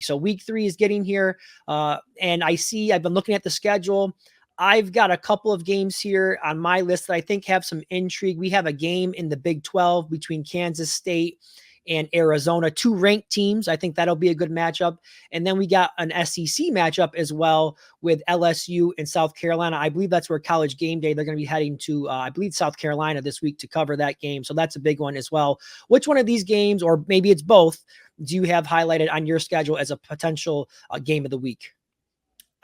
So week 3 is getting here. And I've been looking at the schedule. I've got a couple of games here on my list that I think have some intrigue. We have a game in the Big 12 between Kansas State and Arizona, 2 ranked teams. I think that'll be a good matchup. And then we got an SEC matchup as well with LSU and South Carolina. I believe that's where College Game Day, they're going to be heading to, I believe, South Carolina this week to cover that game. So that's a big one as well. Which one of these games, or maybe it's both, do you have highlighted on your schedule as a potential game of the week?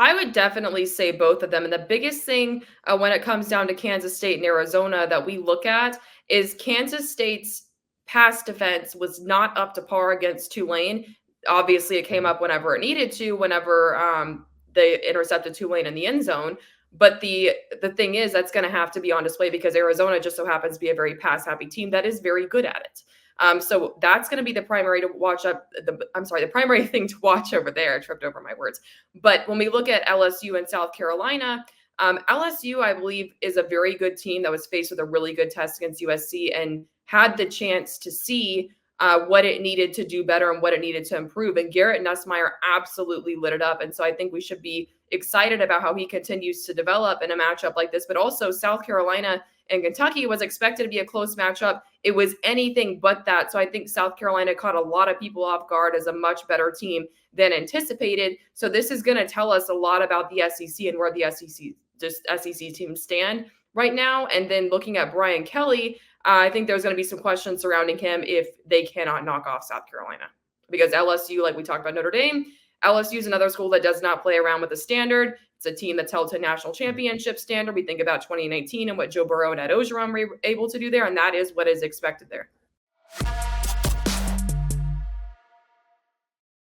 I would definitely say both of them. And the biggest thing when it comes down to Kansas State and Arizona that we look at is Kansas State's pass defense was not up to par against Tulane. Obviously, it came up whenever it needed to, whenever they intercepted Tulane in the end zone. But the thing is, that's going to have to be on display because Arizona just so happens to be a very pass happy team that is very good at it. So that's going to be the primary to watch up. The primary thing to watch over there. I tripped over my words. But when we look at LSU and South Carolina, LSU, I believe, is a very good team that was faced with a really good test against USC and had the chance to see what it needed to do better and what it needed to improve. And Garrett Nussmeier absolutely lit it up. And so I think we should be excited about how he continues to develop in a matchup like this. But also South Carolina and Kentucky was expected to be a close matchup. It was anything but that. So I think South Carolina caught a lot of people off guard as a much better team than anticipated. So this is going to tell us a lot about the SEC and where the SEC teams stand right now. And then looking at Brian Kelly, I think there's going to be some questions surrounding him if they cannot knock off South Carolina. Because LSU, like we talked about Notre Dame, LSU is another school that does not play around with the standard. It's a team that's held to a national championship standard. We think about 2019 and what Joe Burrow and Ed Ogeron were able to do there, and that is what is expected there.